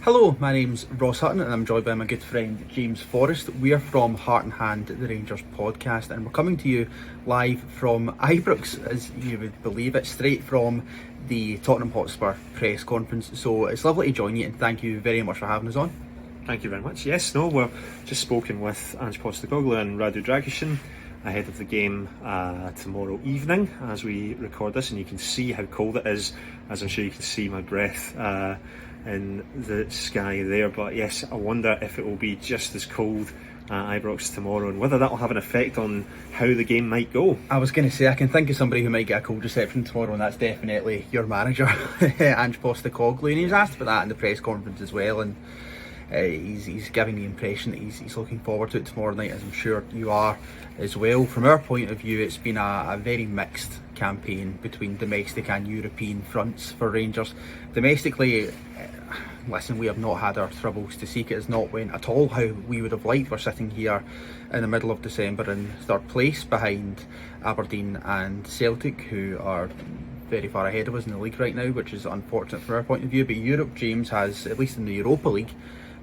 Hello, my name's Ross Hutton and I'm joined by my good friend James Forrest. We're from Heart and Hand, the Rangers podcast, and we're coming to you live from Ibrox, as you would believe it, straight from the Tottenham Hotspur press conference. So it's lovely to join you and thank you very much for having us on. Thank you very much. Yes, we're just spoken with Ange Postecoglou and Radu Dragusin ahead of the game tomorrow evening as we record this, and you can see how cold it is, as I'm sure you can see my breath in the sky there. But yes, I wonder if it will be just as cold at Ibrox tomorrow and whether that will have an effect on how the game might go. I was going to say, I can think of somebody who might get a cold reception tomorrow, and that's definitely your manager, Ange Postecoglou, and he was asked about that in the press conference as well, and he's giving the impression that he's looking forward to it tomorrow night, as I'm sure you are as well. From our point of view, it's been a very mixed campaign between domestic and European fronts for Rangers. Domestically, listen, we have not had our troubles to seek. It has not went at all how we would have liked. We're sitting here in the middle of December in third place behind Aberdeen and Celtic, who are very far ahead of us in the league right now, which is unfortunate from our point of view. But Europe, James, has, at least in the Europa League,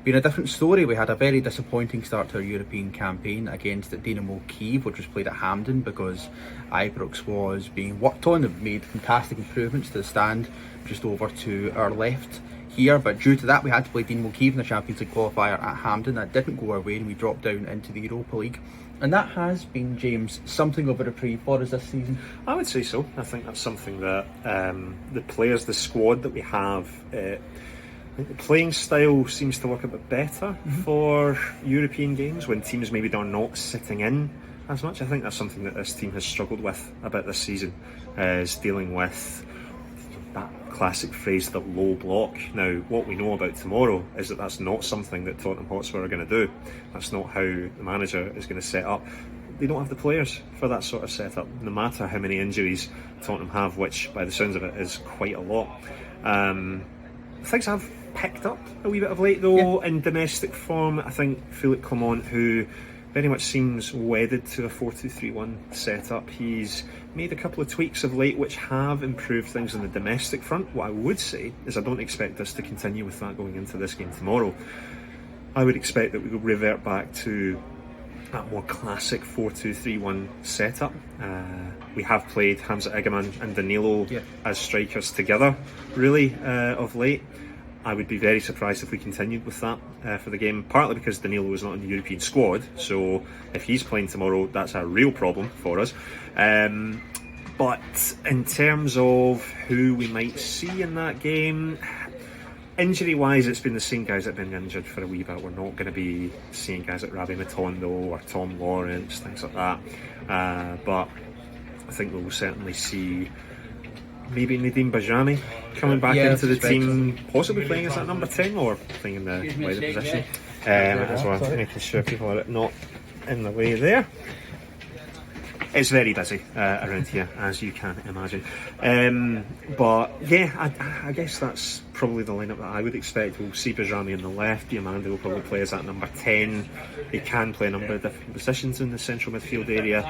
been a different story. We had a very disappointing start to our European campaign against Dynamo Kyiv, which was played at Hampden because Ibrox was being worked on. They've made fantastic improvements to the stand just over to our left here, but due to that we had to play Dynamo Kyiv in the Champions League qualifier at Hampden. That didn't go our way and we dropped down into the Europa League, and that has been, James, something of a reprieve for us this season. I would say so. I think that's something that the players, the squad that we have, I think the playing style seems to work a bit better for European games when teams maybe are not sitting in as much. I think that's something that this team has struggled with a bit this season, is dealing with that classic phrase, the low block. Now, what we know about tomorrow is that that's not something that Tottenham Hotspur are going to do. That's not how the manager is going to set up. They don't have the players for that sort of setup, no matter how many injuries Tottenham have, which by the sounds of it is quite a lot. Things have picked up a wee bit of late though, in domestic form. I think Philippe Clement, who very much seems wedded to a 4-2-3-1 setup, he's made a couple of tweaks of late which have improved things on the domestic front. What I would say is I don't expect us to continue with that going into this game tomorrow. I would expect that we will revert back to that more classic 4-2-3-1 setup. We have played Hamza Egeman and Danilo as strikers together really of late. I would be very surprised if we continued with that for the game, partly because Danilo is not in the European squad, so if he's playing tomorrow, that's a real problem for us. But in terms of who we might see in that game, injury-wise, it's been the same guys that have been injured for a wee bit. We're not going to be seeing guys like Rabbi Matondo or Tom Lawrence, things like that. But I think we'll certainly see maybe Nadim Bajrami coming back into the team, possibly playing as that number 10 or playing in the wider position as well, making sure people are not in the way there. It's very busy around here, as you can imagine. But yeah, I guess that's probably the lineup that I would expect. We'll see Bajrami on the left. Diamande will probably play as that number 10. He can play a number of different positions in the central midfield area.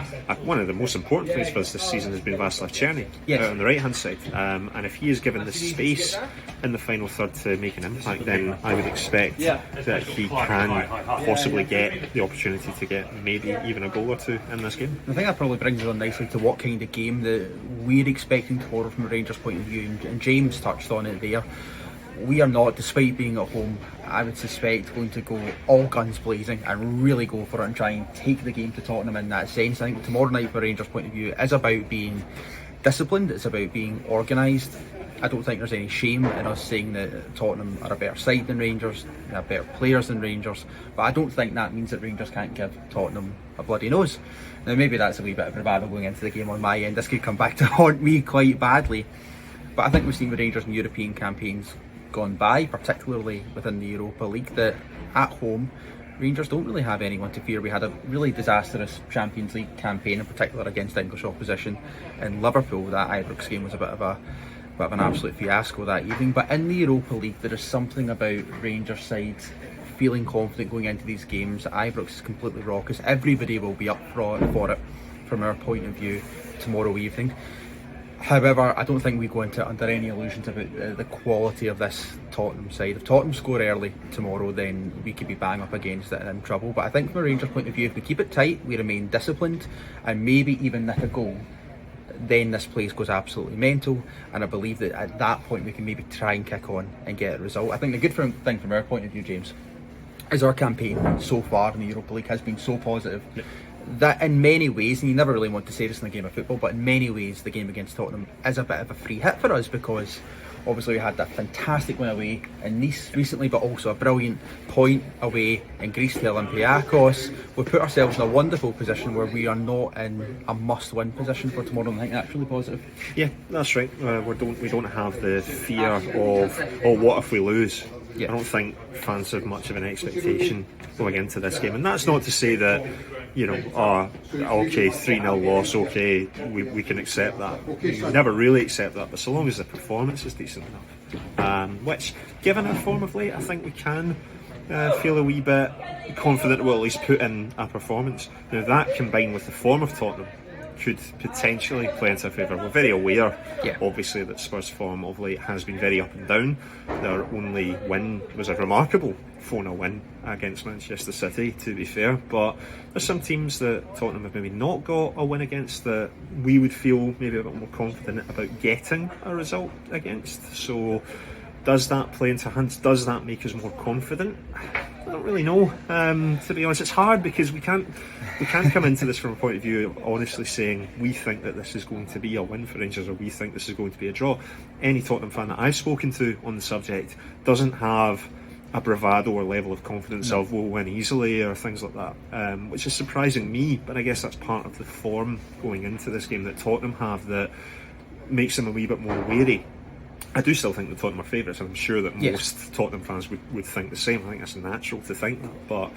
One of the most important things for us this season has been Václav Černý out on the right hand side. And if he is given the space in the final third to make an impact, then I would expect that he can possibly get the opportunity to get maybe even a goal or two in this game. I think that probably brings us on nicely to what kind of game that we're expecting tomorrow from a Rangers point of view, and James touched on it there. We are not, despite being at home, I would suspect, going to go all guns blazing and really go for it and try and take the game to Tottenham in that sense. I think tomorrow night, from a Rangers point of view, is about being disciplined, it's about being organised. I don't think there's any shame in us saying that Tottenham are a better side than Rangers, they have better players than Rangers, but I don't think that means that Rangers can't give Tottenham a bloody nose. Now maybe that's a wee bit of bravado going into the game on my end. This could come back to haunt me quite badly, but I think we've seen with Rangers in European campaigns gone by, particularly within the Europa League, that at home Rangers don't really have anyone to fear. We had a really disastrous Champions League campaign, in particular against English opposition in Liverpool. That Ibrox game was a bit of an absolute fiasco that evening. But in the Europa League, there is something about Rangers sides feeling confident going into these games. Ibrox is completely raucous. Everybody will be up for it from our point of view tomorrow evening. However, I don't think we go into it under any illusions about the quality of this Tottenham side. If Tottenham score early tomorrow, then we could be bang up against it and in trouble. But I think from a Rangers point of view, if we keep it tight, we remain disciplined, and maybe even nick a goal, then this place goes absolutely mental. And I believe that at that point we can maybe try and kick on and get a result. I think the good thing from our point of view, James, is our campaign so far in the Europa League has been so positive. Yeah. That in many ways, and you never really want to say this in a game of football, but in many ways the game against Tottenham is a bit of a free hit for us, because obviously we had that fantastic win away in Nice recently, but also a brilliant point away in Greece to Olympiacos. We put ourselves in a wonderful position where we are not in a must-win position for tomorrow, and I think that's really positive. Yeah, that's right. We don't have the fear of, oh, what if we lose? Yeah. I don't think fans have much of an expectation going into this game, and that's not to say that, you know, okay, 3-0 loss, okay, we can accept that. We never really accept that, but so long as the performance is decent enough, which, given our form of late, I think we can feel a wee bit confident we'll at least put in a performance. Now, that combined with the form of Tottenham could potentially play into our favour. We're very aware, obviously, that Spurs' form of late has been very up and down. Their only win was a remarkable 4-0 win against Manchester City, to be fair, but there's some teams that Tottenham have maybe not got a win against that we would feel maybe a bit more confident about getting a result against. So does that play into hands? Does that make us more confident? I don't really know, to be honest. It's hard because we can't come into this from a point of view of honestly saying we think that this is going to be a win for Rangers or we think this is going to be a draw. Any Tottenham fan that I've spoken to on the subject doesn't have a bravado or level of confidence of we'll win easily or things like that, which is surprising me, but I guess that's part of the form going into this game that Tottenham have that makes them a wee bit more wary. I do still think that Tottenham are favourites, and I'm sure that most Tottenham fans would think the same. I think that's natural to think that, but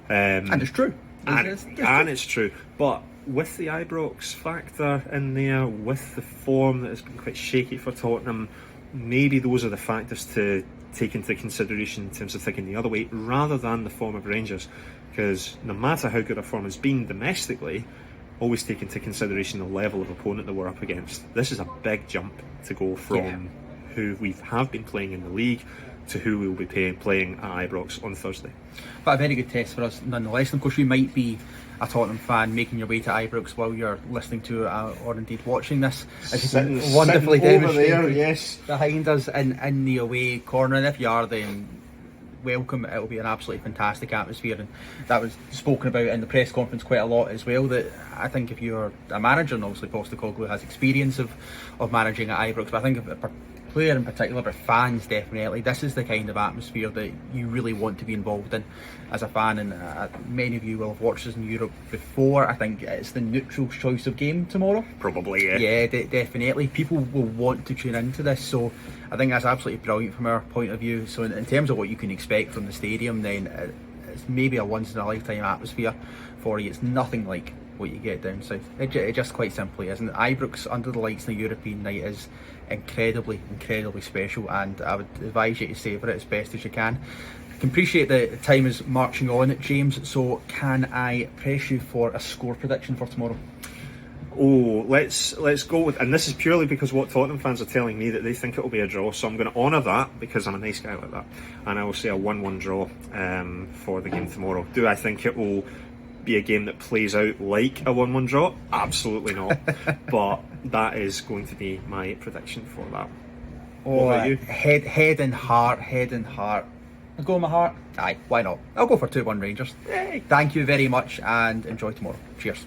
and it's true. It's true. But with the Ibrox factor in there, with the form that has been quite shaky for Tottenham, maybe those are the factors to take into consideration in terms of thinking the other way, rather than the form of Rangers. Because no matter how good our form has been domestically, always take into consideration the level of opponent that we're up against. This is a big jump to go from who we have been playing in the league to who we will be playing at Ibrox on Thursday. But a very good test for us nonetheless. And of course you might be a Tottenham fan making your way to Ibrox while you're listening to or indeed watching this, as you can wonderfully demonstrate behind us in the away corner. And if you are, then welcome. It'll be an absolutely fantastic atmosphere, and that was spoken about in the press conference quite a lot as well. That I think if you're a manager, and obviously Postecoglou has experience of managing at Ibrox, but I think if a player in particular, but fans definitely, this is the kind of atmosphere that you really want to be involved in as a fan. And many of you will have watched us in Europe before. I think it's the neutral choice of game tomorrow. Probably, yeah. Yeah, definitely. People will want to tune into this, so I think that's absolutely brilliant from our point of view. So in terms of what you can expect from the stadium, then it's maybe a once in a lifetime atmosphere for you. It's nothing like what you get down south. It just quite simply isn't. Ibrox under the lights on a European night is incredibly special, and I would advise you to savour it as best as you can. I can appreciate that time is marching on, James, so can I press you for a score prediction for tomorrow? Oh, let's go with, and this is purely because what Tottenham fans are telling me that they think it will be a draw, so I'm going to honour that because I'm a nice guy like that, and I will say a 1-1 draw for the game tomorrow. Do I think it will be a game that plays out like a 1-1 draw? Absolutely not. But that is going to be my prediction for that. What about you? Head and heart. I'll go with my heart. Aye, why not? I'll go for 2-1 Rangers. Hey. Thank you very much and enjoy tomorrow. Cheers.